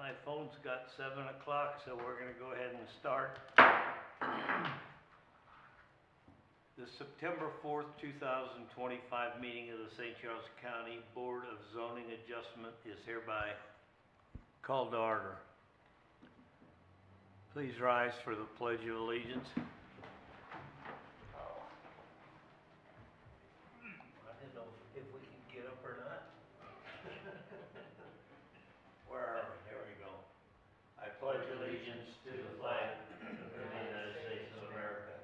my phone's got 7 o'clock, so we're gonna go ahead and start. The September 4th, 2025 meeting of the St. Charles County Board of Zoning Adjustment is hereby called to order. Please rise for the Pledge of Allegiance. I didn't know if we could get up or not. Where are we? There we go. I pledge allegiance to the flag of the United States of America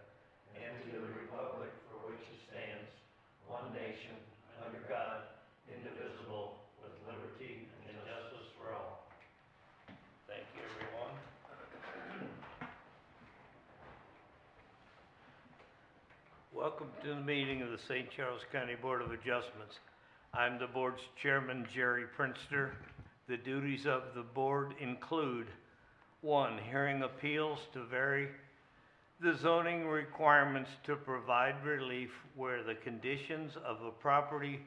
and to the republic for which it stands, one nation, under God, indivisible, with liberty and justice for all. Thank you, everyone. Welcome to the meeting of the St. Charles County Board of Adjustments. I'm the board's chairman, Jerry Prinster. The duties of the board include: 1, hearing appeals to vary the zoning requirements to provide relief where the conditions of a property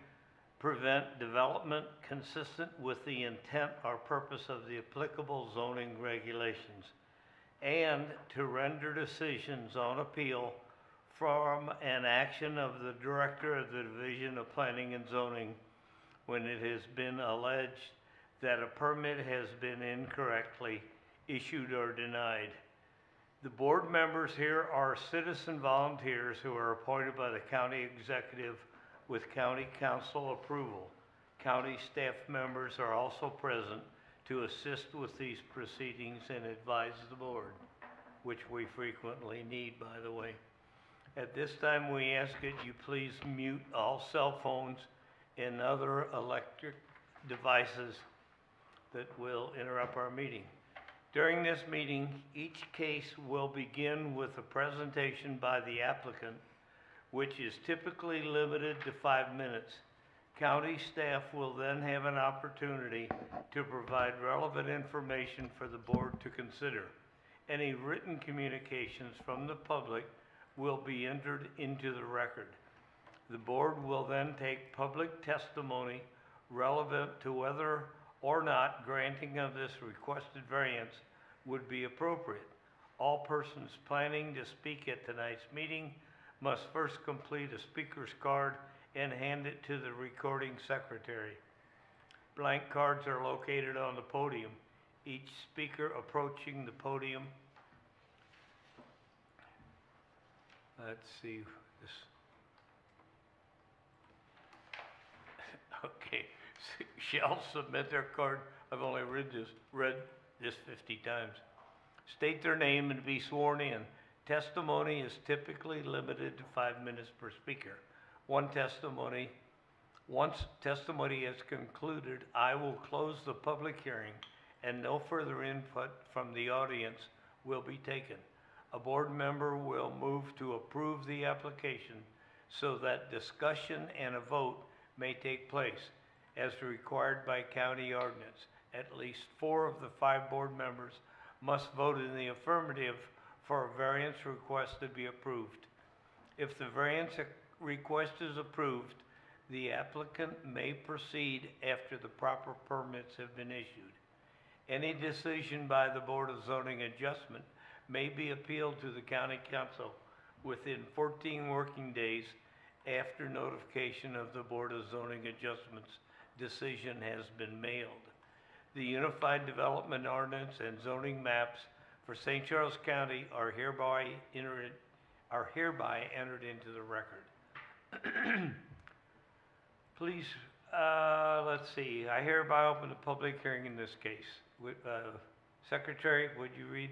prevent development consistent with the intent or purpose of the applicable zoning regulations, and to render decisions on appeal from an action of the Director of the Division of Planning and Zoning when it has been alleged that a permit has been incorrectly issued or denied. The board members here are citizen volunteers who are appointed by the county executive with county council approval. County staff members are also present to assist with these proceedings and advise the board, which we frequently need, by the way. At this time, we ask that you please mute all cell phones and other electric devices that will interrupt our meeting. During this meeting, each case will begin with a presentation by the applicant, which is typically limited to 5 minutes. County staff will then have an opportunity to provide relevant information for the board to consider. Any written communications from the public will be entered into the record. The board will then take public testimony relevant to whether or not granting of this requested variance would be appropriate. All persons planning to speak at tonight's meeting must first complete a speaker's card and hand it to the recording secretary. Blank cards are located on the podium. Each speaker approaching the podium, let's see this. Okay, shall submit their card. I've only read this 50 times. State their name and be sworn in. Testimony is typically limited to 5 minutes per speaker. Once testimony is concluded, I will close the public hearing and no further input from the audience will be taken. A board member will move to approve the application so that discussion and a vote may take place as required by county ordinance. At least 4 of the 5 board members must vote in the affirmative for a variance request to be approved. If the variance request is approved, the applicant may proceed after the proper permits have been issued. Any decision by the Board of Zoning Adjustment may be appealed to the County Council within 14 working days after notification of the Board of Zoning Adjustments decision has been mailed. The Unified Development Ordinance and zoning maps for St. Charles County are hereby entered into the record. Please, let's see. I hereby open the public hearing in this case. Secretary, would you read?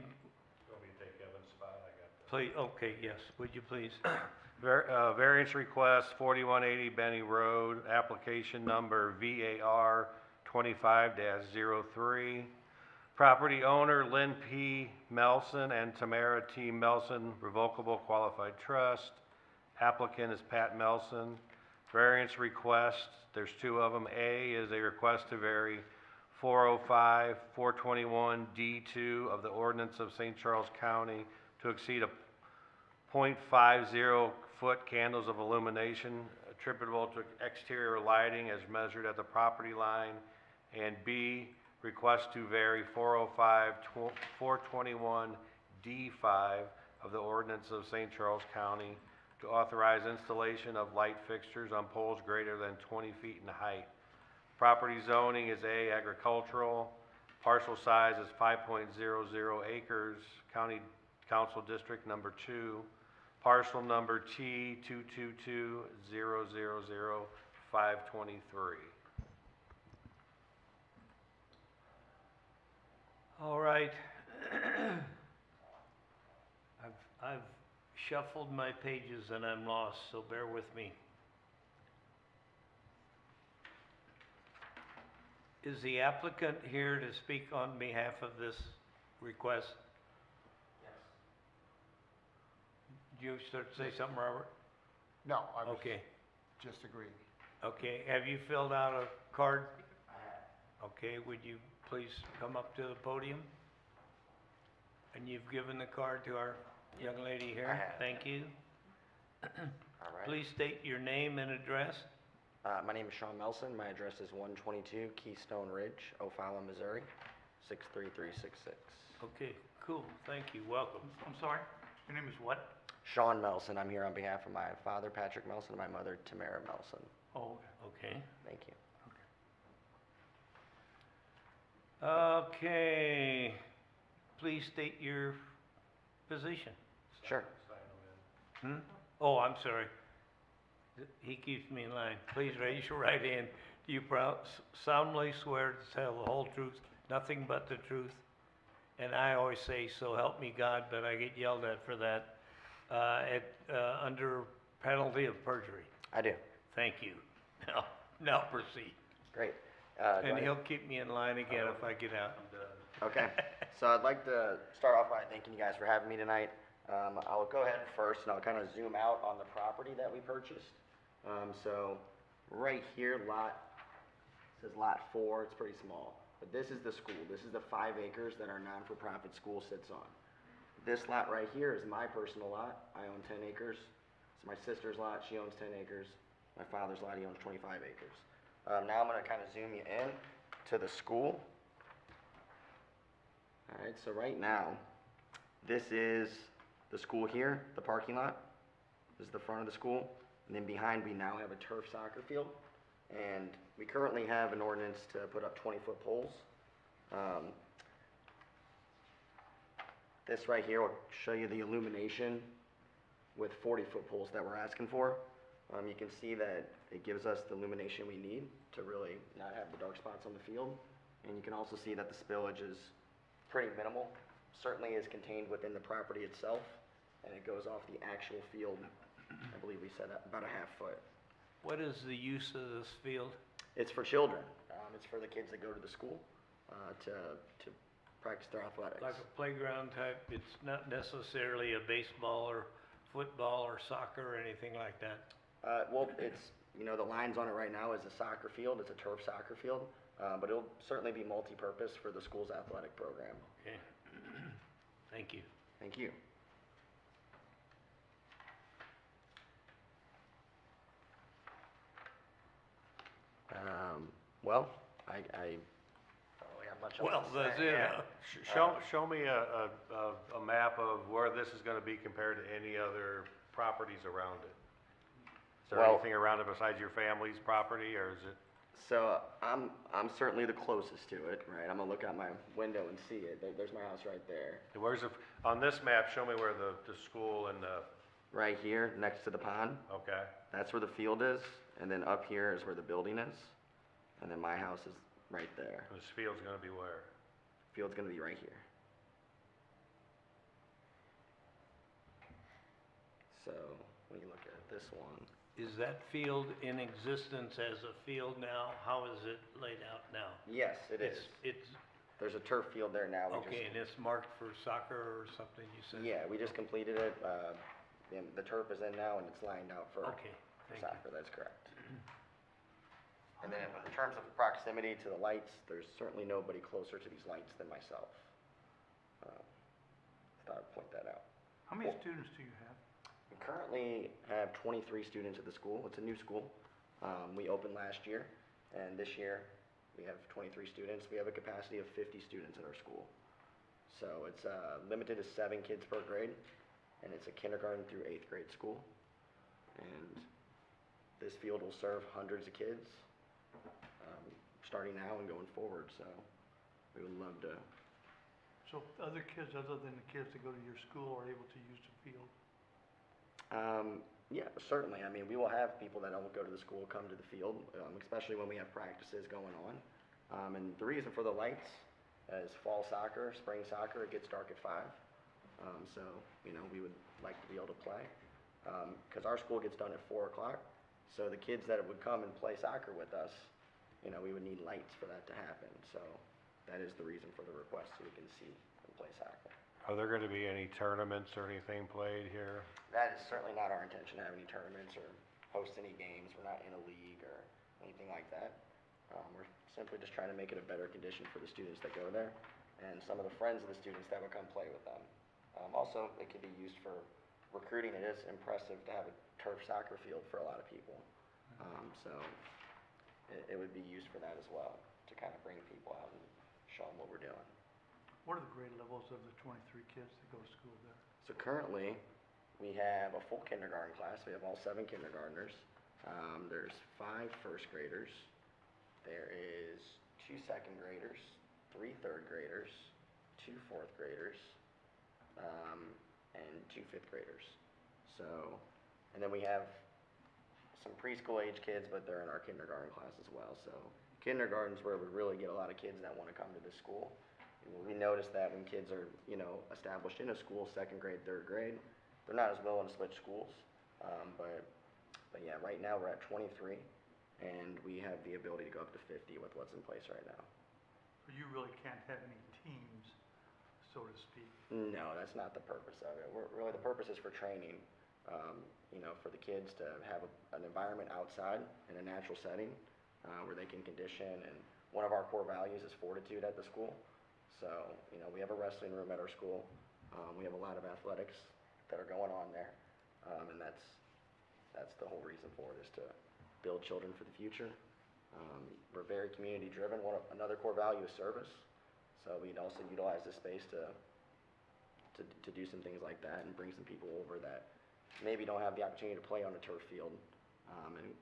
Want me to take Evan's spot? I got that. Please. Okay. Yes. Would you please? Variance request 4180 Benny Road, application number VAR 25-03. Property owner Lynn P. Melson and Tamara T. Melson, revocable qualified trust. Applicant is Pat Melson. Variance request, there's 2 of them. A is a request to vary 405, 421 D2 of the ordinance of St. Charles County to exceed a 0.50 foot candles of illumination attributable to exterior lighting as measured at the property line. And B, request to vary 421D5 of the ordinance of St. Charles County to authorize installation of light fixtures on poles greater than 20 feet in height. Property zoning is A, agricultural. Parcel size is 5.00 acres. County Council District Number 2. Parcel number T 222000523. All right. I've shuffled my pages and I'm lost, so bear with me. Is the applicant here to speak on behalf of this request? Yes. Did you start to say something, Robert? No, I was Okay, just agreeing. okay. Have you filled out a card? I have. Okay, would you please come up to the podium? And you've given the card to our young lady here? I have. Thank you. All right. Please state your name and address. My name is Sean Melson. My address is 122 Keystone Ridge, O'Fallon, Missouri, 63366. Okay, cool, thank you, welcome. I'm sorry, your name is what? Sean Melson. I'm here on behalf of my father, Patrick Melson, and my mother, Tamara Melson. Oh, Okay. Thank you. Okay, please state your position. Sure. Hmm? Oh, I'm sorry. He keeps me in line. Please raise your right hand. Do you solemnly swear to tell the whole truth, nothing but the truth? And I always say, so help me God, but I get yelled at for that, under penalty of perjury. I do. Thank you. Now proceed. Great. Do I And need- he'll keep me in line again if I get out. Okay. So I'd like to start off by thanking you guys for having me tonight. I'll go ahead first and I'll kind of zoom out on the property that we purchased. So right here, says lot 4, it's pretty small. But this is the school. This is the 5 acres that our non-for-profit school sits on. This lot right here is my personal lot. I own 10 acres. It's my sister's lot. She owns 10 acres. My father's lot, he owns 25 acres. Now I'm going to kind of zoom you in to the school. All right, so right now, this is the school here, the parking lot. This is the front of the school. And then behind, we now have a turf soccer field. And we currently have an ordinance to put up 20-foot poles. This right here will show you the illumination with 40-foot poles that we're asking for. You can see that it gives us the illumination we need to really not have the dark spots on the field. And you can also see that the spillage is pretty minimal. Certainly is contained within the property itself, and it goes off the actual field. I believe we said about a half foot. What is the use of this field? It's for children. It's for the kids that go to the school to practice their athletics. Like a playground type, it's not necessarily a baseball or football or soccer or anything like that? Well, it's, the lines on it right now is a soccer field. It's a turf soccer field, but it'll certainly be multi-purpose for the school's athletic program. Okay. Thank you. Thank you. Well, I don't really have much else Well, to say. that's it, Yeah. huh? Show me a map of where this is gonna be compared to any other properties around it. Is there Well- anything around it besides your family's property, or is it? So I'm certainly the closest to it, right? I'm gonna look out my window and see it. There's my house right there. Where's the, on this map, show me where the school and the, Right here, next to the pond, okay, that's where the field is, and then up here is where the building is, and then my house is right there. this field's gonna be where? Field's gonna be right here. So when you look at this one, Is that field in existence as a field now? How is it laid out now? yes, it is. It's, There's a turf field there now. We okay, and it's marked for soccer or something, you said? Yeah, we just completed it. And the turf is in now and it's lined out for Okay, thank you. soccer, that's correct. And then in terms of proximity to the lights, there's certainly nobody closer to these lights than myself. Thought I'd point that out. how many students do you have? We currently have 23 students at the school. It's a new school. We opened last year, and this year We have 23 students. We have a capacity of 50 students at our school. So it's limited to 7 kids per grade, and it's a kindergarten through 8th grade school. And this field will serve hundreds of kids, starting now and going forward. So we would love to. So other kids, other than the kids that go to your school, are able to use the field? Yeah, certainly. I mean, we will have people that don't go to the school come to the field, especially when we have practices going on. And the reason for the lights is fall soccer, spring soccer, it gets dark at 5. So, you know, we would like to be able to play. Because our school gets done at 4 o'clock. So the kids that would come and play soccer with us, you know, we would need lights for that to happen. So that is the reason for the request, so we can see and play soccer. Are there gonna be any tournaments or anything played here? That is certainly not our intention, to have any tournaments or host any games. We're not in a league or anything like that. We're simply just trying to make it a better condition for the students that go there and some of the friends of the students that would come play with them. Also, it could be used for recruiting. It is impressive to have a turf soccer field for a lot of people. So it would be used for that as well, to kind of bring people out and show them what we're doing. What are the grade levels of the 23 kids that go to school there? So currently, we have a full kindergarten class. We have all 7 kindergartners. There's 5 first graders. There is 2 second graders, 3 third graders, 2 fourth graders, and 2 fifth graders. So, and then we have some preschool age kids, but they're in our kindergarten class as well. So kindergarten's where we really get a lot of kids that want to come to this school. We notice that when kids are, you know, established in a school, 2nd grade, 3rd grade, they're not as willing to switch schools. But yeah, right now we're at 23, and we have the ability to go up to 50 with what's in place right now. So you really can't have any teams, so to speak. No, that's not the purpose of it. Really, the purpose is for training, you know, for the kids to have an environment outside in a natural setting where they can condition. And one of our core values is fortitude at the school. So, you know, we have a wrestling room at our school. We have a lot of athletics that are going on there. And that's the whole reason for it, is to build children for the future. We're very community driven. Another core value is service. So we'd also utilize this space to do some things like that and bring some people over that maybe don't have the opportunity to play on a turf field,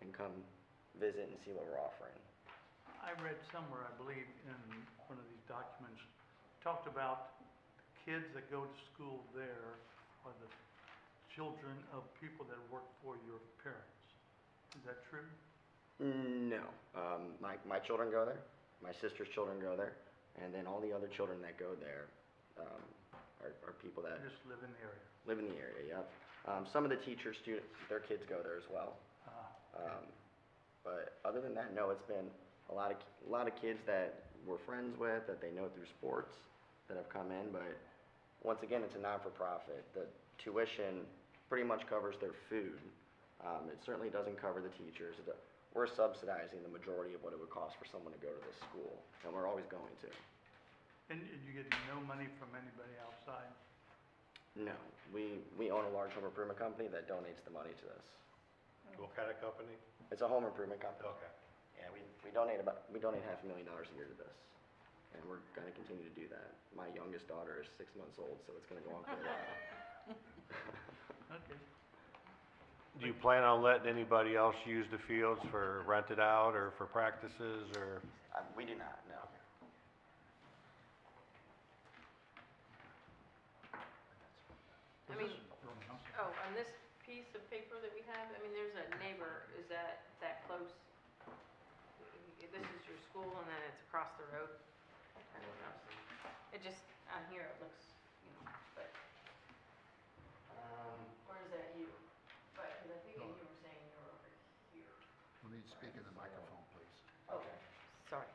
and come visit and see what we're offering. I read somewhere, I believe, in one of these documents, talked about kids that go to school there are the children of people that work for your parents. Is that true? No, my children go there, my sister's children go there, and then all the other children that go there are people that Just live in the area? live in the area, yep. Some of the teachers, their kids go there as well. But other than that, no, it's been a lot of kids that we're friends with, that they know through sports, that have come in. But once again, it's a not-for-profit. The tuition pretty much covers their food. It certainly doesn't cover the teachers. We're subsidizing the majority of what it would cost for someone to go to this school, and we're always going to. And you get no money from anybody outside? No, we own a large home improvement company that donates the money to us. What kind of company? It's a home improvement company. Okay. Yeah, we donate $500,000 a year to this, and we're going to continue to do that. My youngest daughter is 6 months old, so it's going to go on for a while. Okay. Do you plan on letting anybody else use the fields for rent it out or for practices or? We do not, no. Was I mean- this- I'm sorry. Oh, on this piece of paper that we have, I mean, there's a neighbor, is that close? This is your school and then it's across the road? I don't know. It just, on here it looks, you know, but, or is that you? But, because I think you were saying you were over here. We need to speak in the microphone, please. Okay, sorry.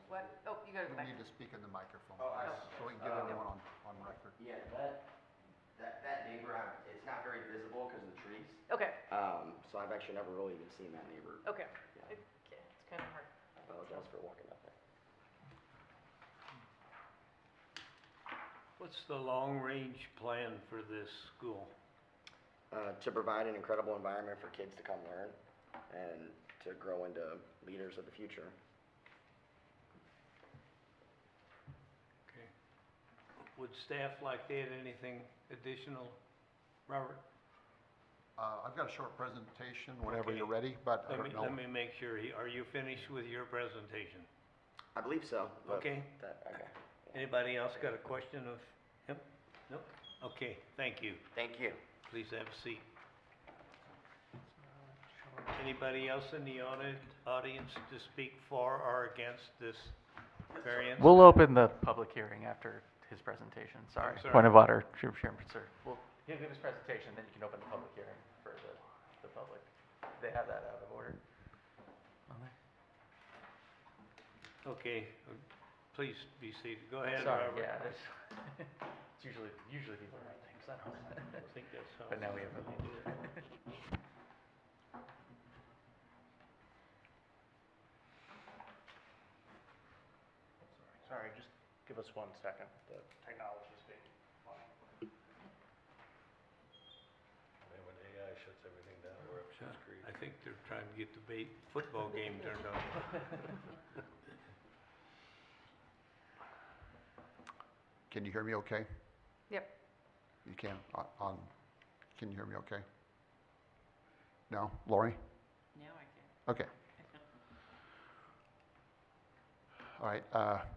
What? Oh, you gotta go We back. need to speak in the microphone, Oh, I please, see. so we can get everyone on record. Yeah, that neighbor, it's not very visible because of the trees. Okay, So I've actually never really even seen that neighbor. okay. Yeah. Okay, it's kind of hard. I apologize for walking up there. What's the long-range plan for this school? To provide an incredible environment for kids to come learn and to grow into leaders of the future. Would staff like to add anything additional? Robert? I've got a short presentation whenever Okay. you're ready, but I don't know. Let me make sure, are you finished with your presentation? I believe so. but Okay. Okay. Anybody else got a question of him? No? Okay, thank you. Thank you. Please have a seat. Anybody else in the audience to speak for or against this variance? We'll open the public hearing after his presentation, sorry. sorry. Point of order, Chairman, sir. Well, he'll give his presentation, then you can open the public hearing for the public. They have that out of order. on there. Okay, please be seated. Go ahead, Sorry, Robert. yeah, there's, it's usually people write things, I don't know. I think that's how. But now we have they do it. Sorry, just give us 1 second. The technology's being funny. When AI shuts everything down, we're up Shit's Creek. I think they're trying to get the football game turned on. Can you hear me okay? Yep. You can, can you hear me okay? No? Lori? Now I can. Okay. All right,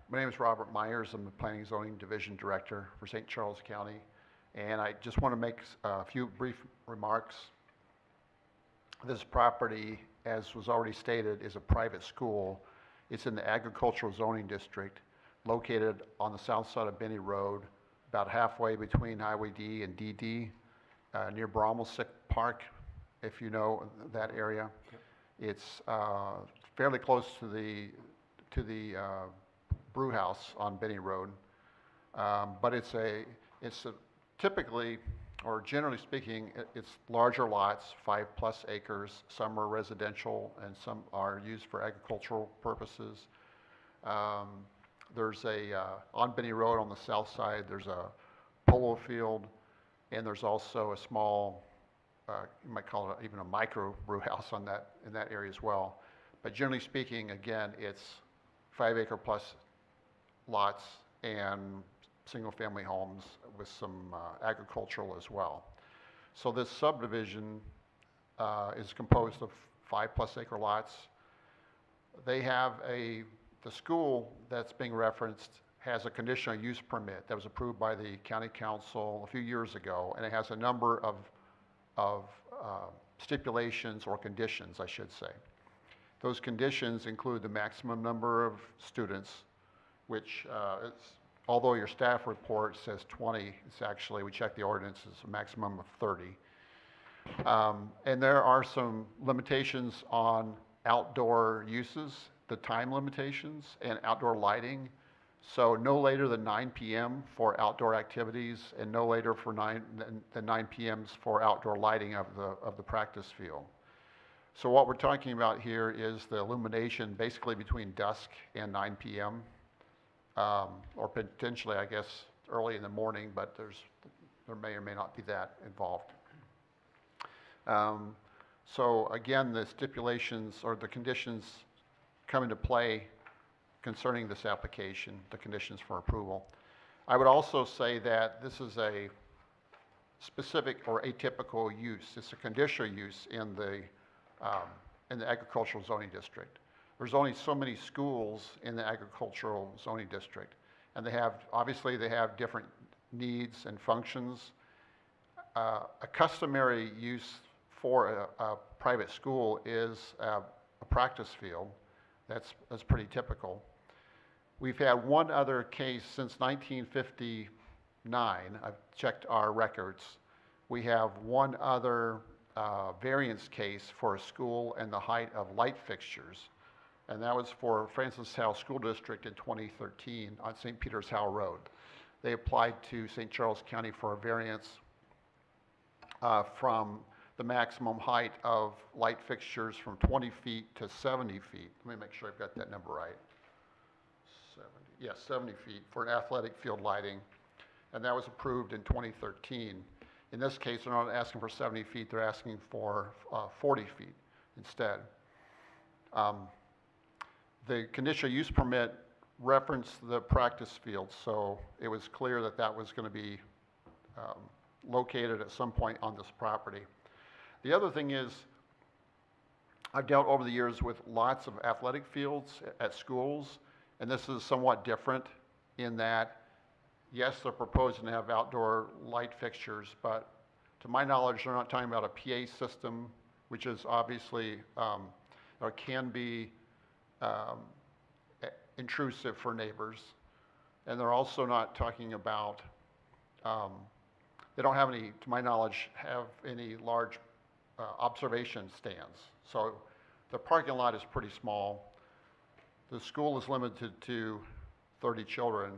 my name is Robert Myers. I'm the Planning and Zoning Division Director for St. Charles County. And I just want to make a few brief remarks. This property, as was already stated, is a private school. It's in the agricultural zoning district, located on the south side of Benny Road, about halfway between Highway D and DD, near Brommelsick Park, if you know that area. It's fairly close to the brew house on Benny Road. But it's typically, or generally speaking, it's larger lots, 5+ acres. Some are residential and some are used for agricultural purposes. There's on Benny Road on the south side, there's a polo field, and there's also a small, you might call it even a micro brew house in that area as well. But generally speaking, again, it's 5-acre+ lots and single-family homes with some agricultural as well. So this subdivision is composed of 5+ acre lots. They have the school that's being referenced has a conditional use permit that was approved by the county council a few years ago, and it has a number of stipulations or conditions, I should say. Those conditions include the maximum number of students, which although your staff report says 20, it's actually, we checked the ordinance, it's a maximum of 30. And there are some limitations on outdoor uses, the time limitations, and outdoor lighting. So no later than 9 p.m. for outdoor activities, and no later than 9 p.m. for outdoor lighting of the practice field. So what we're talking about here is the illumination basically between dusk and 9 p.m. Or potentially, I guess, early in the morning, but there may or may not be that involved. So again, the stipulations or the conditions come into play concerning this application, the conditions for approval. I would also say that this is a specific or atypical use. It's a conditional use in the agricultural zoning district. There's only so many schools in the agricultural zoning district, and obviously they have different needs and functions. A customary use for a private school is a practice field. That's pretty typical. We've had one other case since 1959. I've checked our records. We have one other variance case for a school and the height of light fixtures. And that was for Francis Howell School District in 2013 on St. Peter's Howell Road. They applied to St. Charles County for a variance from the maximum height of light fixtures from 20 feet to 70 feet. Let me make sure I've got that number right. 70 feet for an athletic field lighting. And that was approved in 2013. In this case, they're not asking for 70 feet, they're asking for 40 feet instead. The conditional use permit referenced the practice field, so it was clear that that was going to be located at some point on this property. The other thing is, I've dealt over the years with lots of athletic fields at schools, and this is somewhat different in that, yes, they're proposing to have outdoor light fixtures, but to my knowledge, they're not talking about a PA system, which is obviously, or can be intrusive for neighbors. And they're also not talking about, they don't have any, to my knowledge, have any large observation stands. So the parking lot is pretty small. The school is limited to 30 children,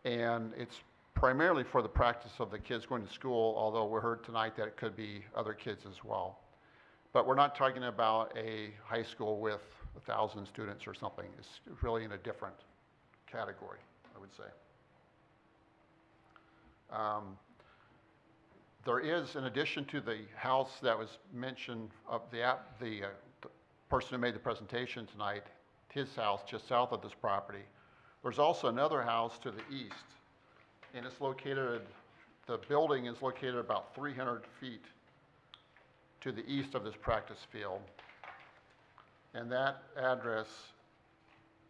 and it's primarily for the practice of the kids going to school, although we heard tonight that it could be other kids as well. But we're not talking about a high school with 1,000 students or something. It's really in a different category, I would say. There is, in addition to the house that was mentioned of the person who made the presentation tonight, his house just south of this property, there's also another house to the east, and it's located, the building is located about 300 feet to the east of this practice field. And that address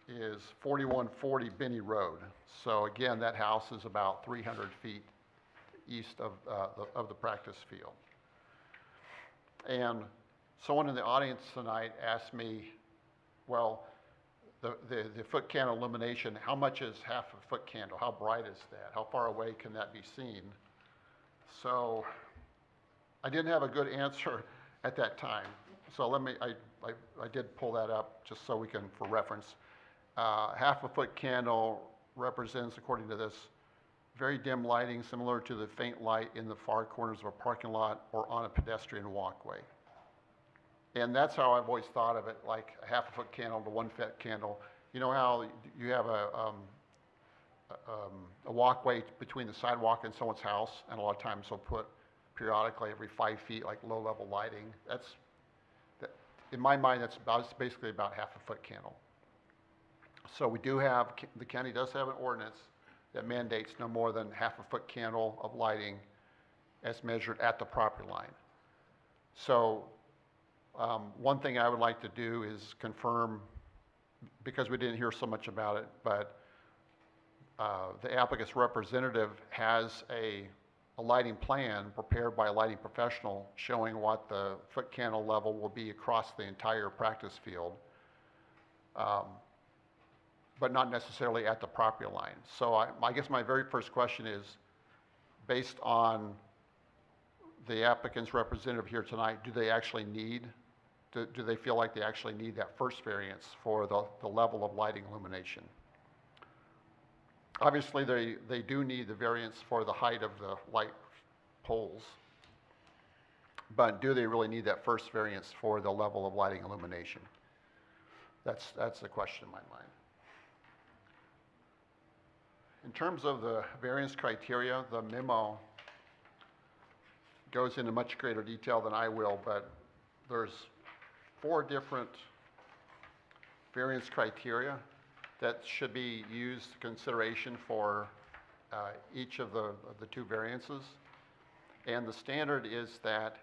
is 4140 Binney Road. So again, that house is about 300 feet east of the practice field. And someone in the audience tonight asked me, well, the foot candle illumination, how much is half a foot candle? How bright is that? How far away can that be seen? So I didn't have a good answer at that time. So I did pull that up just so we can, for reference. Half a foot candle represents, according to this, very dim lighting similar to the faint light in the far corners of a parking lot or on a pedestrian walkway. And that's how I've always thought of it, like a half a foot candle to 1 foot candle. You know how you have a walkway between the sidewalk and someone's house, and a lot of times they'll put periodically every 5 feet like low level lighting. In my mind, that's basically about half a foot candle. So we do have, the county does have an ordinance that mandates no more than half a foot candle of lighting as measured at the property line. So one thing I would like to do is confirm, because we didn't hear so much about it, but the applicant's representative has a lighting plan prepared by a lighting professional showing what the foot candle level will be across the entire practice field, but not necessarily at the property line. So I guess my very first question is, based on the applicant's representative here tonight, do they actually need, do they feel like they actually need that first variance for the level of lighting illumination? Obviously, they do need the variance for the height of the light poles, but do they really need that first variance for the level of lighting illumination? That's the question in my mind. In terms of the variance criteria, the memo goes into much greater detail than I will, but there's 4 different variance criteria that should be used in consideration for each of the 2 variances. And the standard is that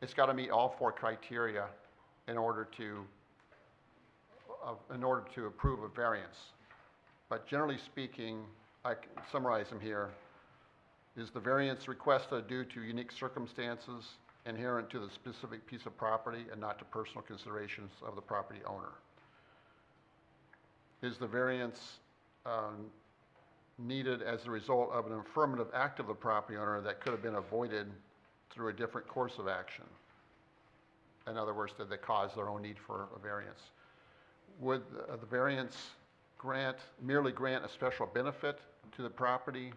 it's got to meet all 4 criteria in order to approve a variance. But generally speaking, I can summarize them here. Is the variance requested due to unique circumstances inherent to the specific piece of property and not to personal considerations of the property owner? Is the variance needed as a result of an affirmative act of the property owner that could have been avoided through a different course of action? In other words, did they cause their own need for a variance? Would the variance merely grant a special benefit to the property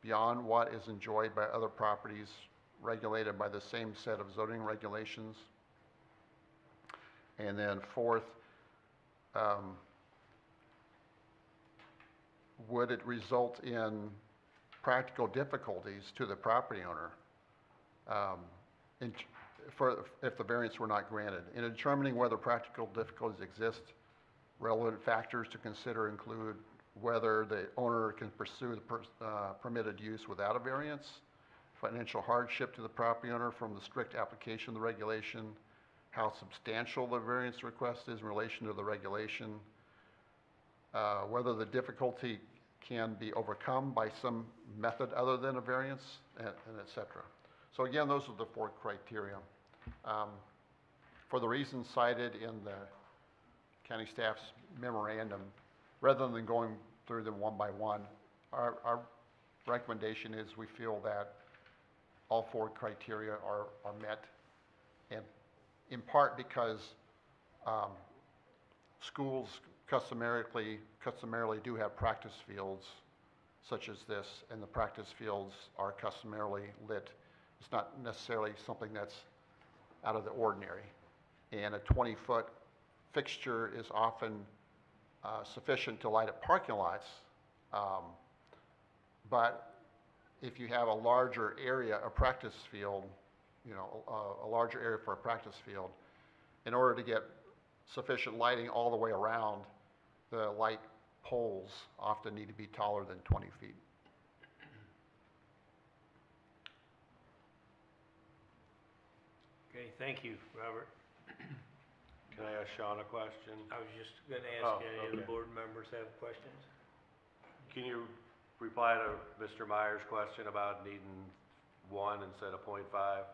beyond what is enjoyed by other properties regulated by the same set of zoning regulations? And then 4th, would it result in practical difficulties to the property owner if the variance were not granted? In determining whether practical difficulties exist, Relevant factors to consider include whether the owner can pursue the permitted use without a variance, financial hardship to the property owner from the strict application of the regulation, how substantial the variance request is in relation to the regulation, whether the difficulty can be overcome by some method other than a variance, and et cetera. So again, those are the 4 criteria. For the reasons cited in the county staff's memorandum, rather than going through them one by one, our recommendation is we feel that all 4 criteria are met, and in part because schools customarily do have practice fields such as this, and the practice fields are customarily lit. It's not necessarily something that's out of the ordinary. And a 20-foot fixture is often sufficient to light up parking lots. But if you have a larger area, a practice field, you know, a larger area for a practice field, in order to get sufficient lighting all the way around, the light poles often need to be taller than 20 feet. Okay, thank you, Robert. Can I ask Sean a question? I was just gonna Oh, ask any of the okay. board members have questions? Can you reply to Mr. Meyer's question about needing 1 instead of 0.5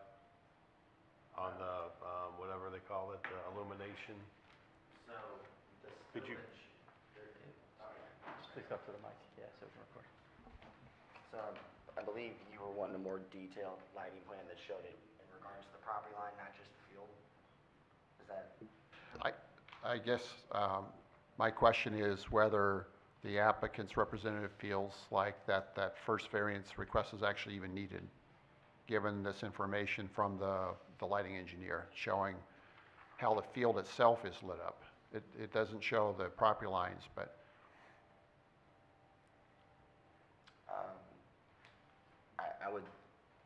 on the, whatever they call it, the illumination? So, the Could you- spillage, Just please go up to the mic, yeah, so we can record. so I believe you were wanting a more detailed lighting plan that showed it in regards to the property line, not just the field? Is that? I guess my question is whether the applicant's representative feels like that first variance request is actually even needed, given this information from the lighting engineer showing how the field itself is lit up. It doesn't show the property lines, but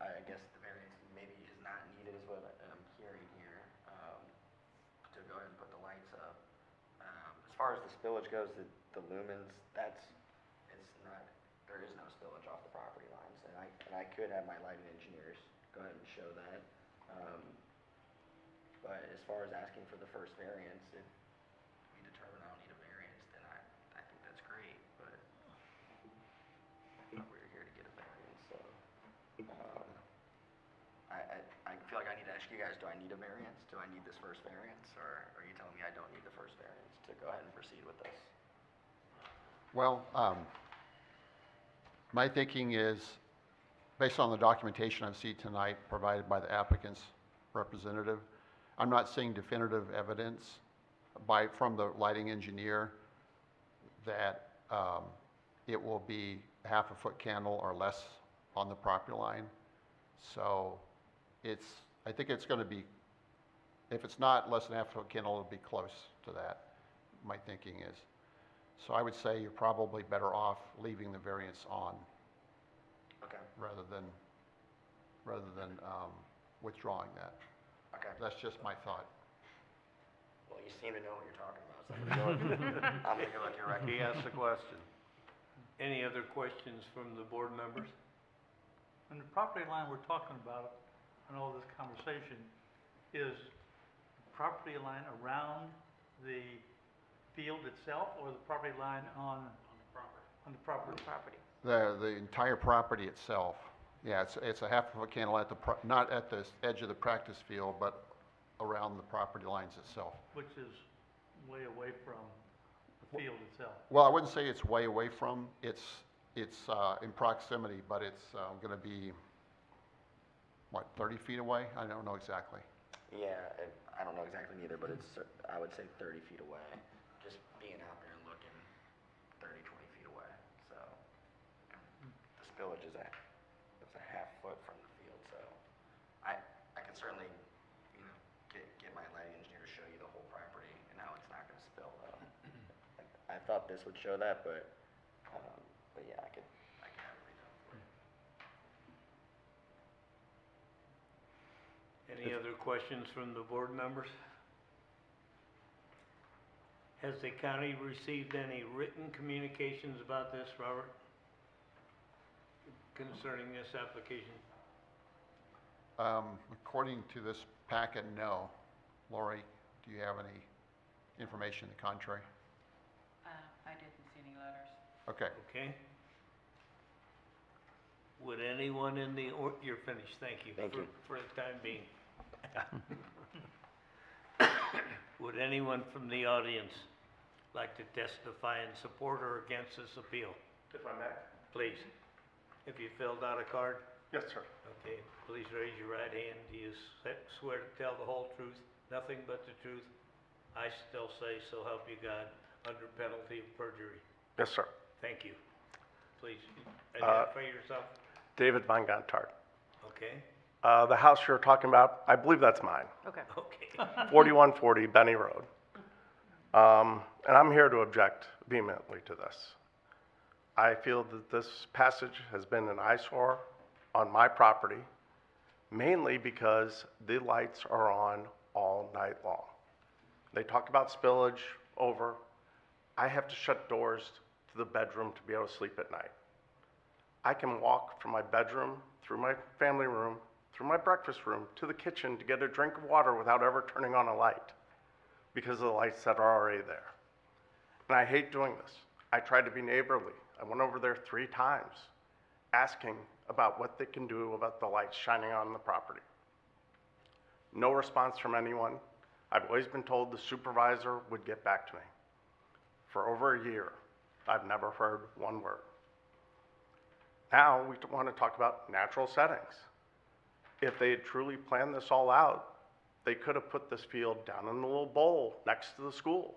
I guess the variance maybe is not needed is what I'm hearing here, to go ahead and put the lights up. As far as the spillage goes, the lumens, it's not, there is no spillage off the property lines, and I could have my lighting engineers go ahead and show that. But as far as asking for the first variance, if we determine I don't need a variance, then I think that's great, but we're here to get a variance, so. I feel like I need to ask you guys, do I need a variance? Do I need this first variance? Or are you telling me I don't need the first variance to go ahead and proceed with this? well, my thinking is, based on the documentation I've seen tonight provided by the applicant's representative, I'm not seeing definitive evidence from the lighting engineer that it will be half a foot candle or less on the property line. So I think it's going to be, if it's not less than half a foot candle, it'll be close to that, my thinking is. So I would say you're probably better off leaving the variance on Okay, rather than withdrawing that. okay. That's just my thought. Well, you seem to know what you're talking about, so I'm gonna go with your He recommendation. asked the question. Any other questions from the board members? And the property line we're talking about in all this conversation is property line around the field itself or the property line on the property? The entire property itself, yeah, it's a half of a candle at not at the edge of the practice field, but around the property lines itself. Which is way away from the field itself. Well, I wouldn't say it's way away from, it's in proximity, but it's gonna be, what, 30 feet away? I don't know exactly. Yeah, I don't know exactly neither, but I would say 30 feet away, just being out there and looking 30, 20 feet away, so. The spillage is a half foot from the field, so I can certainly, get my lighting engineer to show you the whole property and how it's not gonna spill though. I thought this would show that, but yeah, I can have it redone for you. Any other questions from the board members? Has the county received any written communications about this, Robert? Concerning this application? According to this packet, no. Lori, do you have any information to the contrary? I didn't see any letters. Okay. Okay. Would anyone in the, you're finished, thank you. Thank you. For the time being. Would anyone from the audience like to testify in support or against this appeal? If I may? Please. If you filled out a card? Yes, sir. Okay, please raise your right hand. Do you swear to tell the whole truth, nothing but the truth? I still say, so help you God, under penalty of perjury. Yes, sir. Thank you. Please identify yourself. David Von Gontard. Okay, The house you're talking about, I believe that's mine, Okay. okay. 4140 Benny Road. And I'm here to object vehemently to this. I feel that this passage has been an eyesore on my property, mainly because the lights are on all night long. They talk about spillage over. I have to shut doors to the bedroom to be able to sleep at night. I can walk from my bedroom, through my family room, through my breakfast room, to the kitchen to get a drink of water without ever turning on a light because of the lights that are already there. And I hate doing this. I tried to be neighborly. I went over there 3 times asking about what they can do about the lights shining on the property. No response from anyone. I've always been told the supervisor would get back to me. For over a year, I've never heard one word. Now we want to talk about natural settings. If they had truly planned this all out, they could have put this field down in a little bowl next to the school.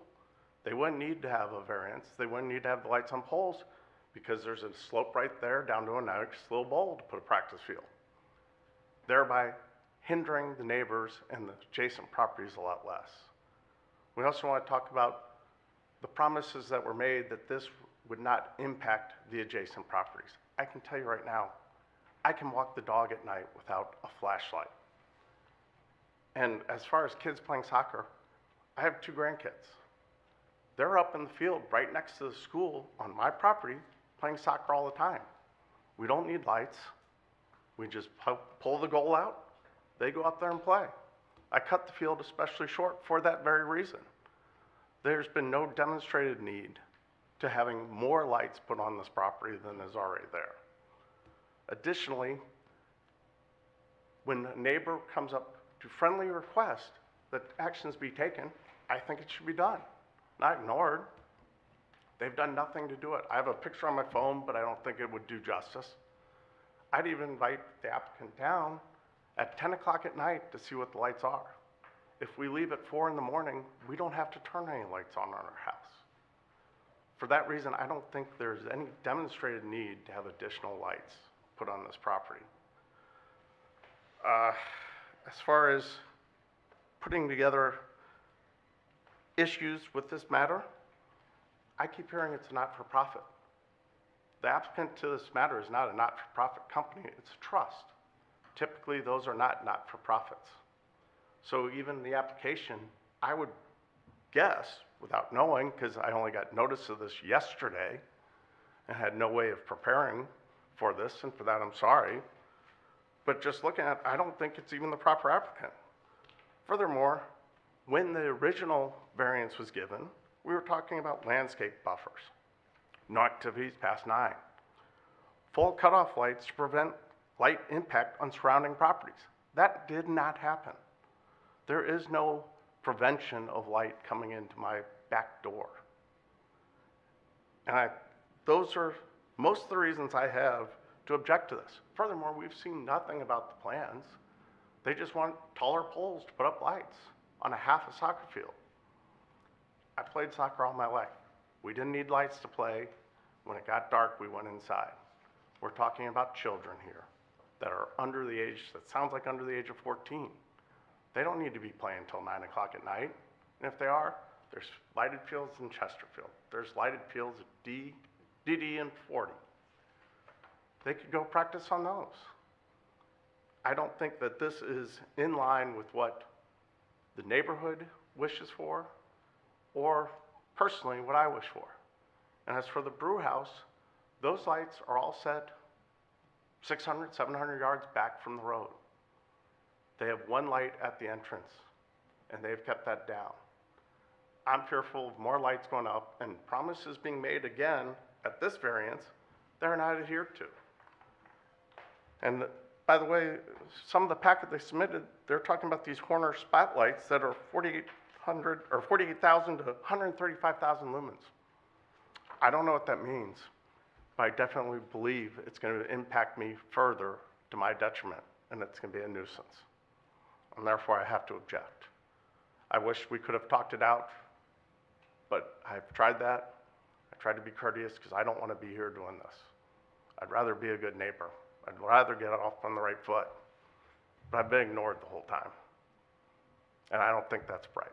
They wouldn't need to have a variance. They wouldn't need to have the lights on poles because there's a slope right there down to a nice little bowl to put a practice field, thereby hindering the neighbors and the adjacent properties a lot less. We also want to talk about the promises that were made that this would not impact the adjacent properties. I can tell you right now, I can walk the dog at night without a flashlight. And as far as kids playing soccer, I have 2 grandkids. They're up in the field right next to the school on my property playing soccer all the time. We don't need lights. We just pull the goal out. They go out there and play. I cut the field especially short for that very reason. There's been no demonstrated need to having more lights put on this property than is already there. Additionally, when a neighbor comes up to friendly request that actions be taken, I think it should be done, not ignored. They've done nothing to do it. I have a picture on my phone, but I don't think it would do justice. I'd even invite the applicant down at 10 o'clock at night to see what the lights are. If we leave at 4 in the morning, we don't have to turn any lights on our house. For that reason, I don't think there's any demonstrated need to have additional lights put on this property. As far as putting together issues with this matter, I keep hearing it's a not-for-profit. The applicant to this matter is not a not-for-profit company, it's a trust. Typically, those are not not-for-profits. So even the application, I would guess, without knowing, because I only got notice of this yesterday and had no way of preparing for this, and for that I'm sorry, but just looking at it, I don't think it's even the proper applicant. Furthermore, when the original variance was given, we were talking about landscape buffers, no activities past 9, full cutoff lights to prevent light impact on surrounding properties. That did not happen. There is no prevention of light coming into my back door. And those are most of the reasons I have to object to this. Furthermore, we've seen nothing about the plans. They just want taller poles to put up lights on a half a soccer field. I played soccer all my life. We didn't need lights to play. When it got dark, we went inside. We're talking about children here that are under the age, that sounds like under the age of 14. They don't need to be playing until 9 o'clock at night. And if they are, there's lighted fields in Chesterfield. There's lighted fields at DD and 40. They could go practice on those. I don't think that this is in line with what the neighborhood wishes for or personally what I wish for. And as for the brew house, those lights are all set 600, 700 yards back from the road. They have one light at the entrance, and they've kept that down. I'm fearful of more lights going up and promises being made again at this variance that are not adhered to. And by the way, some of the packet they submitted, they're talking about these Horner spotlights that are 4,800 or 48,000 to 135,000 lumens. I don't know what that means, but I definitely believe it's going to impact me further to my detriment, and it's going to be a nuisance. And therefore, I have to object. I wish we could have talked it out, but I've tried that. I tried to be courteous because I don't want to be here doing this. I'd rather be a good neighbor. I'd rather get off on the right foot. But I've been ignored the whole time. And I don't think that's right.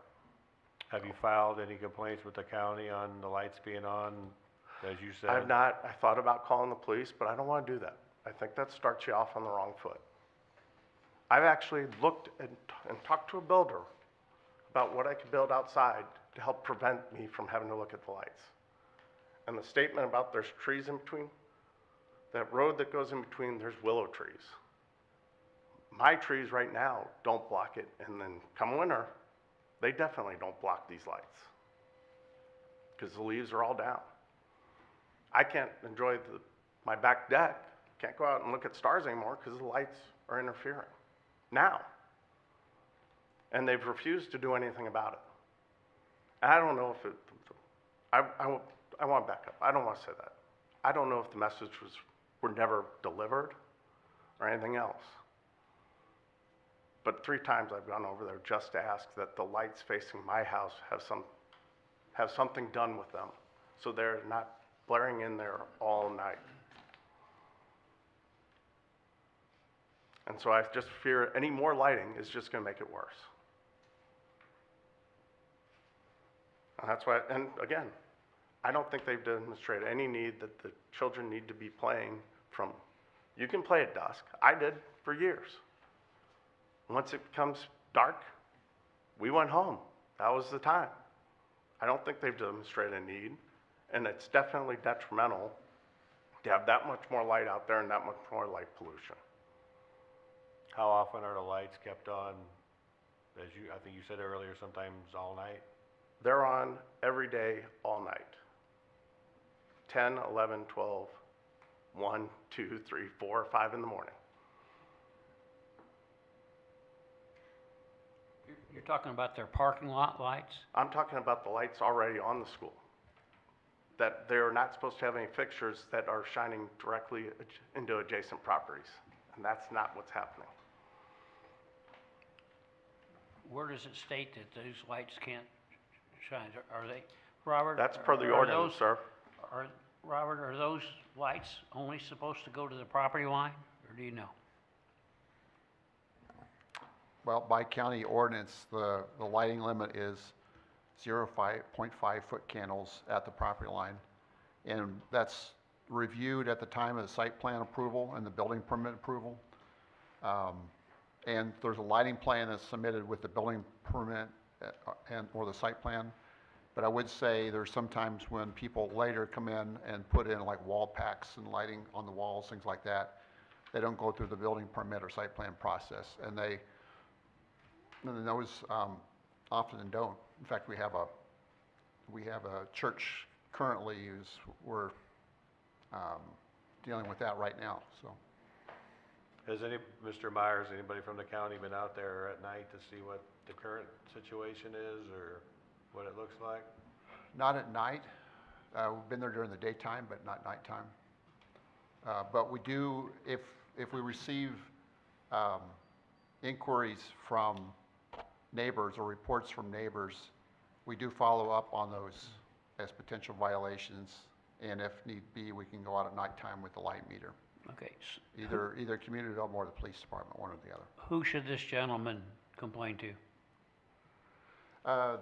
Have you filed any complaints with the county on the lights being on, as you said? I've not. I thought about calling the police, but I don't want to do that. I think that starts you off on the wrong foot. I've actually looked and talked to a builder about what I could build outside to help prevent me from having to look at the lights. And the statement about there's trees in between, that road that goes in between, there's willow trees. My trees right now don't block it, and then come winter, they definitely don't block these lights because the leaves are all down. I can't enjoy my back deck, can't go out and look at stars anymore because the lights are interfering now. And they've refused to do anything about it. And I don't know if it, I want to back up. I don't want to say that. I don't know if the message were never delivered or anything else. But 3 times I've gone over there just to ask that the lights facing my house have something done with them so they're not blaring in there all night. And so I just fear any more lighting is just going to make it worse. And that's why, and again, I don't think they've demonstrated any need that the children need to be playing from, you can play at dusk. I did for years. Once it becomes dark, we went home. That was the time. I don't think they've demonstrated a need, and it's definitely detrimental to have that much more light out there and that much more light pollution. How often are the lights kept on? As you, I think you said earlier, sometimes all night? They're on every day, all night. 10, 11, 12, 1, 2, 3, 4, 5 in the morning. You're talking about their parking lot lights? I'm talking about the lights already on the school. That they're not supposed to have any fixtures that are shining directly into adjacent properties. And that's not what's happening. Where does it state that those lights can't shine? Are they, Robert? That's per the are ordinance, those- sir. Robert, are those lights only supposed to go to the property line, or do you know? Well, by county ordinance, the lighting limit is 0.5 foot candles at the property line. And that's reviewed at the time of the site plan approval and the building permit approval. And there's a lighting plan that's submitted with the building permit or the site plan. But I would say there's sometimes when people later come in and put in like wall packs and lighting on the walls, things like that, they don't go through the building permit or site plan process. And those often don't. In fact, we have a church currently we're dealing with that right now, so. Has Mr. Myers, anybody from the county been out there at night to see what the current situation is or what it looks like? Not at night. We've been there during the daytime, but not nighttime. But we do, if we receive inquiries from neighbors or reports from neighbors, we do follow up on those as potential violations. And if need be, we can go out at nighttime with the light meter. Okay, Either community development or the police department, one or the other. who should this gentleman complain to?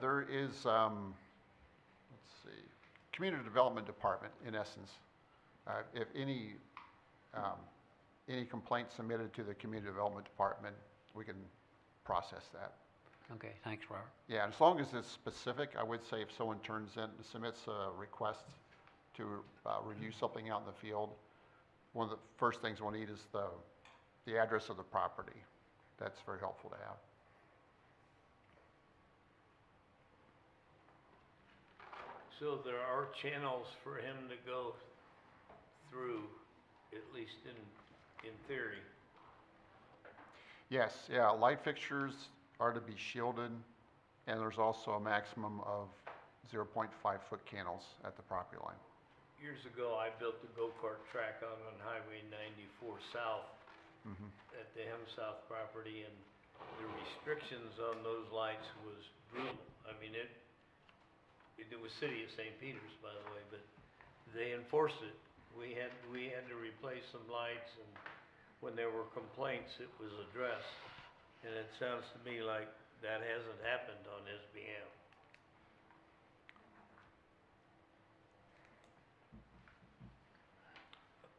There is, let's see, community development department, in essence. If any complaints submitted to the community development department, we can process that. Okay, thanks, Robert. Yeah, as long as it's specific, I would say if someone submits a request to review something out in the field, one of the first things we'll need is the address of the property. That's very helpful to have. So there are channels for him to go through, at least in theory. Yes, yeah, light fixtures are to be shielded, and there's also a maximum of 0.5-foot candles at the property line. Years ago, I built a go-kart track out on Highway 94 South at the Hem South property, and the restrictions on those lights was brutal. I mean, it was City of St. Peters, by the way, but they enforced it. We had to replace some lights, and when there were complaints, it was addressed. And it sounds to me like that hasn't happened on his behalf.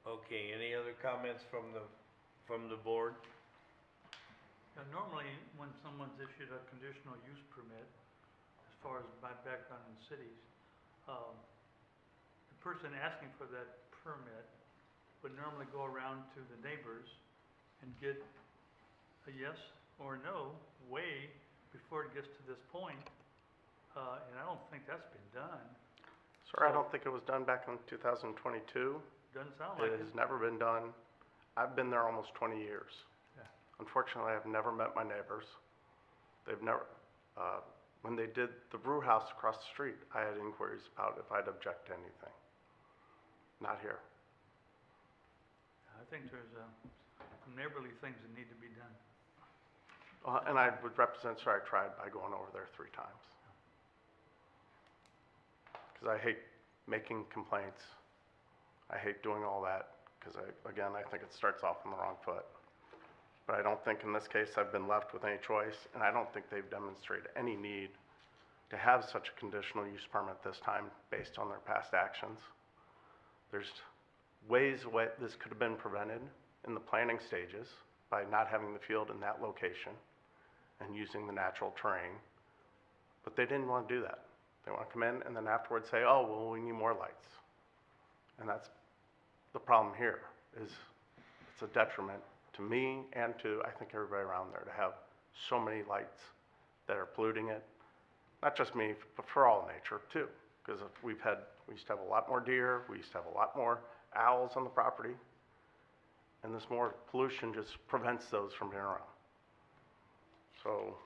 Okay, any other comments from the board? Now, normally, when someone's issued a conditional use permit, as far as my background in cities, the person asking for that permit would normally go around to the neighbors and get a yes or no way before it gets to this point. And I don't think that's been done. Sir, I don't think it was done back in 2022. Doesn't sound like It it. has never been done. I've been there almost 20 years. Yeah. Unfortunately, I've never met my neighbors. They've never, when they did the brew house across the street, I had inquiries about if I'd object to anything. Not here. I think there's some neighborly things that need to be done. And I would represent Strike Tribe by going over there 3 times. Because I hate making complaints. I hate doing all that, because again, I think it starts off on the wrong foot. But I don't think in this case I've been left with any choice, and I don't think they've demonstrated any need to have such a conditional use permit this time based on their past actions. There's ways this could have been prevented in the planning stages by not having the field in that location and using the natural terrain, but they didn't want to do that. They want to come in and then afterwards say, oh, well, we need more lights. And that's the problem here, is it's a detriment to me and to, I think, everybody around there to have so many lights that are polluting it. Not just me, but for all nature too, because we used to have a lot more deer, we used to have a lot more owls on the property, and this more pollution just prevents those from being around. So,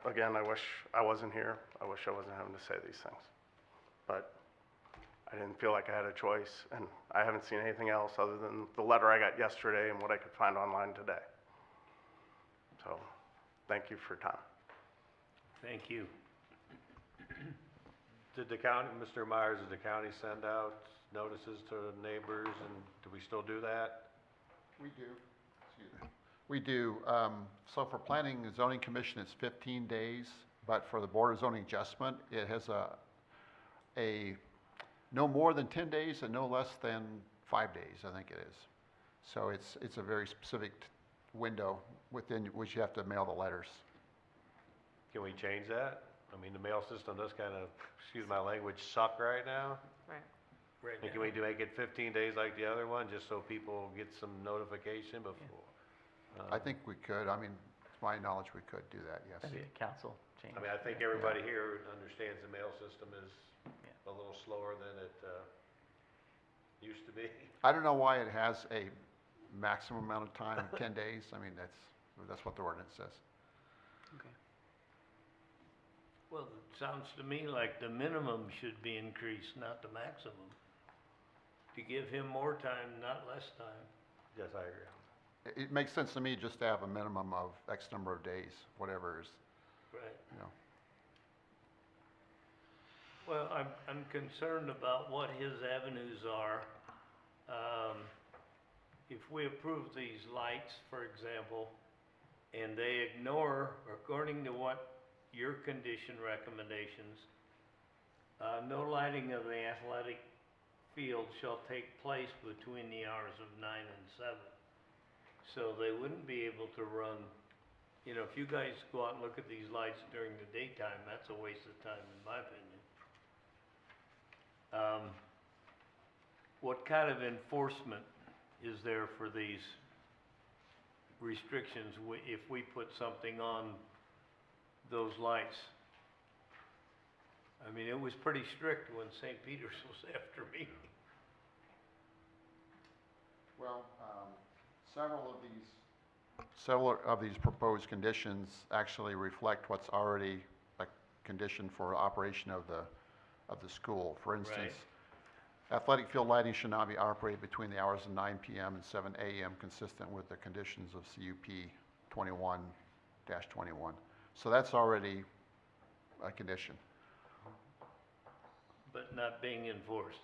again, I wish I wasn't here. I wish I wasn't having to say these things. But I didn't feel like I had a choice, and I haven't seen anything else other than the letter I got yesterday and what I could find online today. So, thank you for your time. Thank you. Did the county, Mr. Myers, did the county send out notices to neighbors, and do we still do that? We do. Excuse me. We do. So for Planning and Zoning Commission, it's 15 days, but for the Board of Zoning Adjustment, it has a no more than 10 days and no less than 5 days, I think it is. So it's a very specific window within which you have to mail the letters. Can we change that? I mean, the mail system does kind of, excuse my language, suck right now. Right. Right And now. can we make it 15 days like the other one, just so people get some notification before? I think we could. I mean, to my knowledge, we could do that, yes. Maybe a council change. I mean, I think everybody here understands the mail system is Yeah. a little slower than it used to be. I don't know why it has a maximum amount of time, 10 days. I mean, that's what the ordinance says. Okay. Well, it sounds to me like the minimum should be increased, not the maximum. To give him more time, not less time. Yes, I agree. It makes sense to me just to have a minimum of X number of days, whatever is, Right. you know. Well, I'm concerned about what his avenues are. If we approve these lights, for example, and they ignore, according to what your condition recommendations, no lighting of the athletic field shall take place between the hours of 9 and 7. So they wouldn't be able to run you know, if you guys go out and look at these lights during the daytime, that's a waste of time, in my opinion. What kind of enforcement is there for these restrictions if we put something on those lights? I mean, it was pretty strict when St. Peter's was after me. Well, several of these proposed conditions actually reflect what's already a condition for operation of the school. For instance, athletic field lighting should not be operated between the hours of 9 p.m. and 7 a.m. consistent with the conditions of CUP 21-21. So that's already a condition. But not being enforced.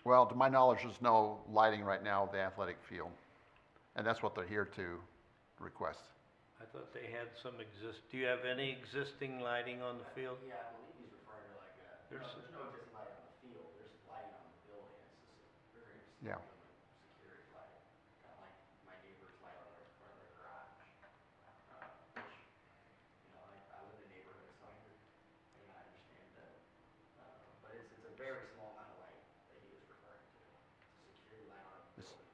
Well, to my knowledge, there's no lighting right now of the athletic field, and that's what they're here to request. I thought they had some do you have any existing lighting on the field? Yeah, I believe he's referring to like There's there's no existing light on the field, there's lighting on the building, it's just a very Yeah. security light, kind of like my neighbor's light on their front of their garage. Which, you know, I live in a neighborhood, so I understand that, but it's a very small amount of light that he was referring to. It's a security light on a This- building.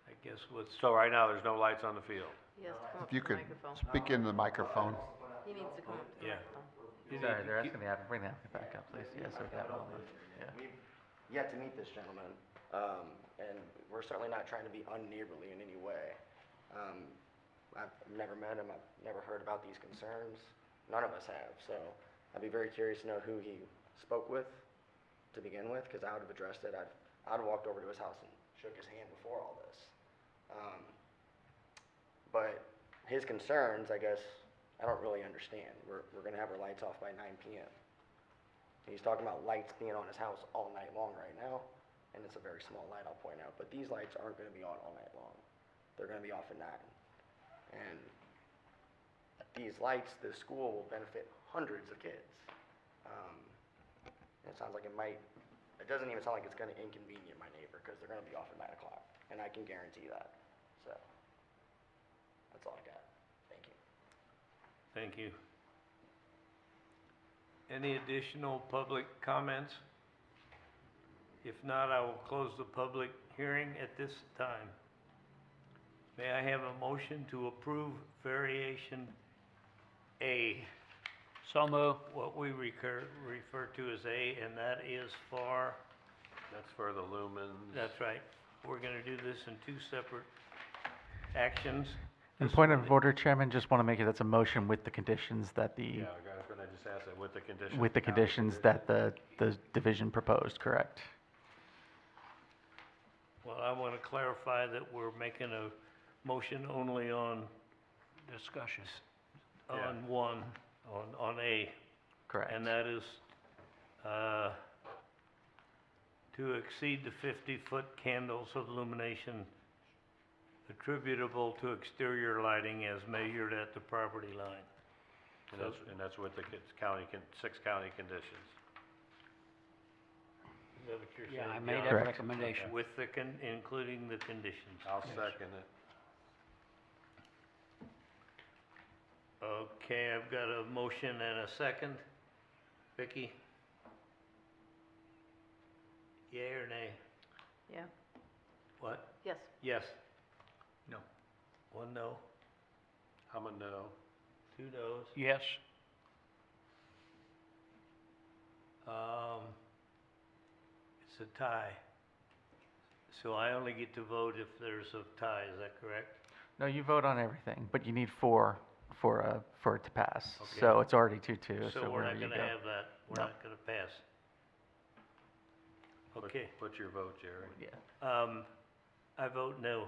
I guess what's, So right now, there's no lights on the field. He has to come up If you to the could microphone. speak into the microphone. He needs to come up to the Yeah. microphone. Sorry, they're asking the applicant, bring the applicant back up, please. Yeah, so we can have all of yeah. We've yet to meet this gentleman, and we're certainly not trying to be unneighborly in any way. I've never met him, I've never heard about these concerns, none of us have, so I'd be very curious to know who he spoke with to begin with, because I would have addressed it, I'd have walked over to his house and shook his hand before all this. But his concerns, I guess, I don't really understand. We're gonna have our lights off by 9 p.m. He's talking about lights being on his house all night long right now, and it's a very small light, I'll point out, but these lights aren't gonna be on all night long. They're gonna be off at 9. And these lights, the school will benefit hundreds of kids. It sounds like it doesn't even sound like it's gonna inconvenience my neighbor, because they're gonna be off at 9 o'clock, and I can guarantee that, so. That's all I got. Thank you. thank you. Any additional public comments? If not, I will close the public hearing at this time. May I have a motion to approve variation A, So move. what we refer to as A, and that is for, That's for the lumens. that's right. We're gonna do this in 2 separate actions. And This point one- of order, Chairman, just want to make it that's a motion with the conditions that the, Yeah, I was gonna just ask that with the conditions. with the conditions that the division proposed, correct? Well, I want to clarify that we're making a motion only on, Discussion. on one, on A. Correct. And that is, to exceed the 50-foot candles of illumination attributable to exterior lighting as measured at the property line. And that's with the 6 county conditions. Is that what you're saying? Yeah, I made John? that Correct. recommendation. With including the conditions. I'll second it. Okay, I've got a motion and a second. Vicky? Yea or nay? Yeah, What? yes. Yes. No. 1 no, I'm a no. 2 no's. Yes. It's a tie. So I only get to vote if there's a tie, is that correct? No, you vote on everything, but you need 4 for it to pass. Okay. So it's already 2-2, So so we're where not do you gonna go? have that, we're No. not gonna pass. Okay, What's your vote, Jerry? Yeah. I vote no,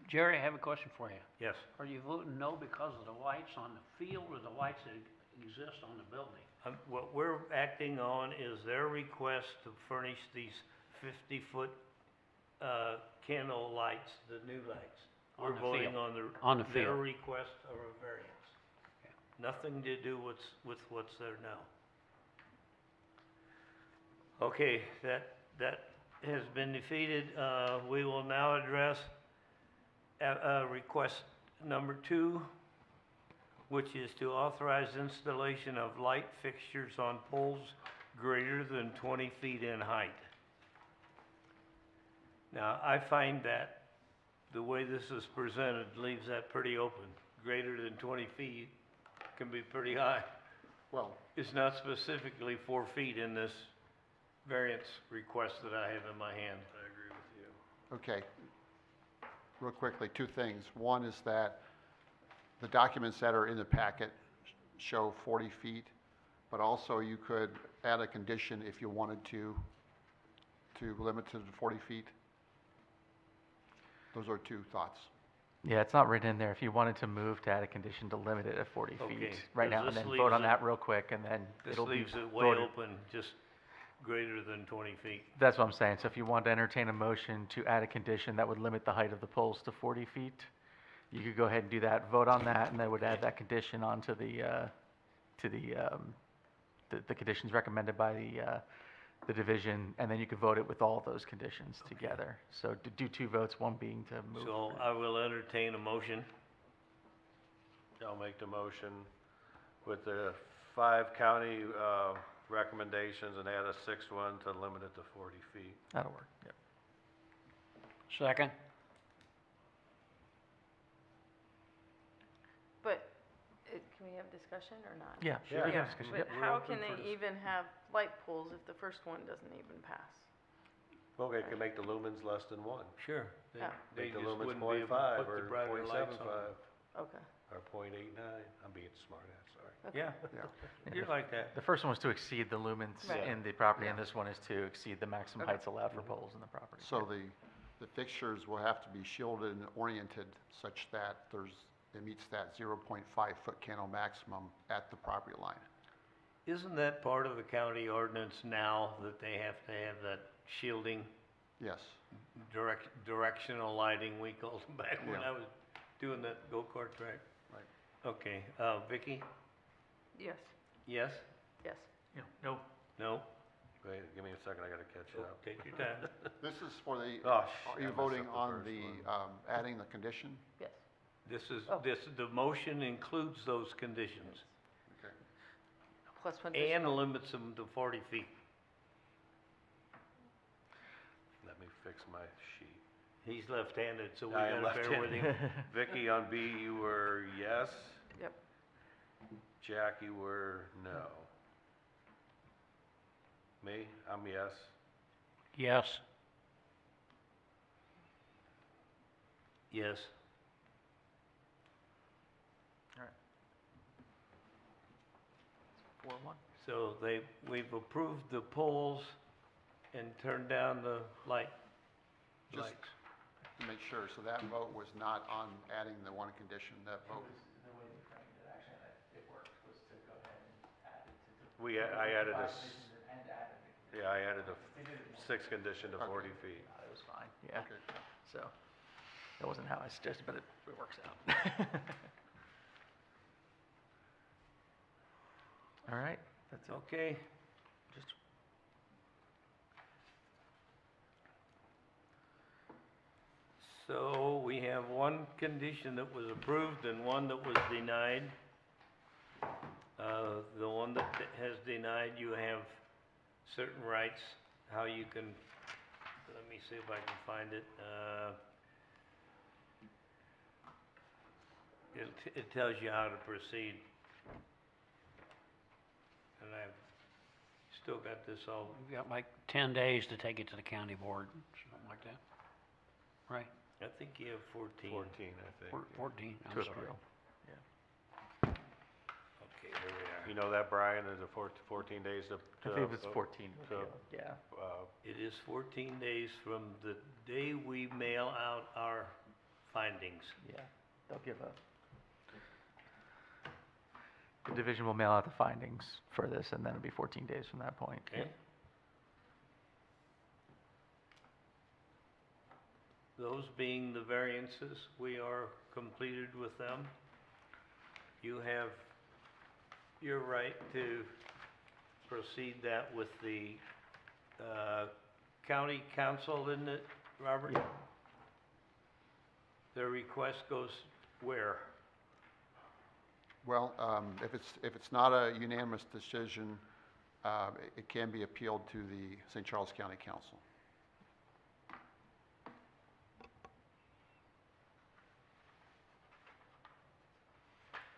Jerry, I have a question for you. yes. Are you voting no because of the lights on the field or the lights that exist on the building? What we're acting on is their request to furnish these 50-foot candle lights, the new lights. On We're the voting field. on On the their field. request of a variance. Okay. Nothing to do with what's there now. Okay, that has been defeated. We will now address request number 2, which is to authorize installation of light fixtures on poles greater than 20 feet in height. Now, I find that the way this is presented leaves that pretty open. Greater than 20 feet can be pretty high. Well, It's not specifically 4 feet in this variance request that I have in my hand. I agree with you. okay. Real quickly, 2 things. One is that the documents that are in the packet show 40 feet, but also you could add a condition if you wanted to limit to the 40 feet. Those are 2 thoughts. Yeah, it's not written in there. If you wanted to move to add a condition to limit it at 40 Okay, feet right 'cause now, and this then leaves vote on it- that real quick, and then This it'll be leaves it way voted. open, just greater than 20 feet. That's what I'm saying. So if you want to entertain a motion to add a condition that would limit the height of the poles to 40 feet, you could go ahead and do that, vote on that, and then would add that condition onto the conditions recommended by the division, and then you could vote it with all those conditions together. So to do 2 votes, one being to move. So I will entertain a motion. I'll make the motion with the 5 county recommendations and add a 6th one to limit it to 40 feet. That'll work, yep. Second? But, can we have discussion or not? Yeah, Yeah. we can have discussion. But Yep. how can they even have light poles if the first one doesn't even pass? Well, they can make the lumens less than 1. Sure. Yeah. They Make the just lumens wouldn't be able to 0.5 put the or brighter lights on. 0.75 Okay. or 0.89. I'm being smart ass, sorry. Yeah, Yeah. you're like that. The first one was to exceed the lumens Right. in the property, and Yeah. this one is to exceed the maximum heights allowed for poles in the property. So the fixtures will have to be shielded and oriented such that it meets that 0.5 foot candle maximum at the property line. Isn't that part of the county ordinance now that they have to have that shielding, Yes. directional lighting, we called it back when Yeah. I was doing that go-kart track? Right. Okay, Vicky? Yes, Yes? yes. Yeah, no, No? Wait, give me a second, I gotta catch up. Take your time. This is for the, Oh, are shit, I you messed voting up the on first the, one. adding the condition? Yes. Oh. The motion includes those conditions Okay. Plus one. and limits them to 40 feet. Let me fix my sheet. He's left-handed, so we I am gotta bear with him. left-handed. Vicky, on B, you were yes? Yep. Jack, you were no. Me, I'm yes. Yes. Yes. 4-1. So we've approved the poles and turned down the lights. Just to make sure, so that vote was not on adding the one condition, that vote, I added a, yeah, I added a 6th condition to 40 feet. It was fine, yeah. okay. So, that wasn't how I suggested, but it works out. All right, that's it. Okay, Just so we have one condition that was approved and one that was denied. The one that has denied, you have certain rights, how you can, let me see if I can find it. It tells you how to proceed. And I've still got this all, You've got like 10 days to take it to the county board, something like that. Right? I think you have 14. 14, I think. 14, I'm to sorry. appeal. Okay, here we are. You know that, Brian, there's a 14 days to. I believe it's 14 to to- appeal, yeah. It is 14 days from the day we mail out our findings. Yeah, they'll give a. The division will mail out the findings for this, and then it'll be 14 days from that point. Okay? Those being the variances, we are completed with them. You have your right to proceed that with the county council, isn't it, Robert? Yeah. Their request goes where? Well, if it's not a unanimous decision, it can be appealed to the St. Charles County Council.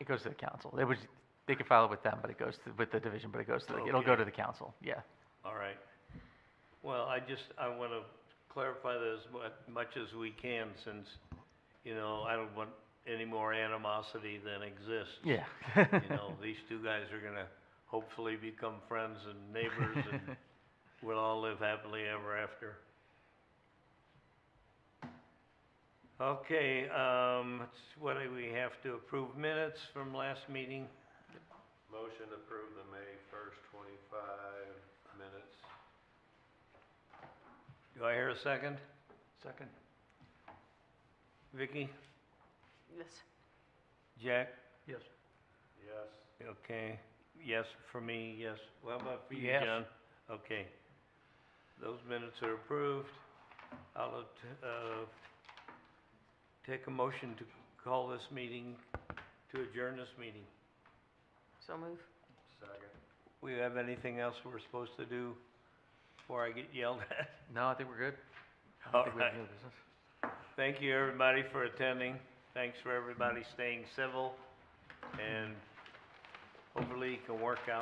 It goes to the council. They could file it with them, but it goes to, with the division, but it goes to, it'll go Okay. to the council, yeah. All right. Well, I want to clarify that as much as we can, since, you know, I don't want any more animosity than exists. Yeah. You know, these two guys are gonna hopefully become friends and neighbors, and we'll all live happily ever after. Okay, what do we have to approve minutes from last meeting? Motion to approve the May 1st, 25 minutes. Do I hear a second? Second. Vicky? Yes. Jack? Yes. Yes. Okay, yes for me, yes. What about for you, Yes. John? Okay. Those minutes are approved. I'll, take a motion to call this meeting, to adjourn this meeting. So move. Second. We have anything else we're supposed to do before I get yelled at? No, I think we're good. I All don't think we have right. any other business. Thank you, everybody, for attending. Thanks for everybody staying civil, and hopefully it can work out.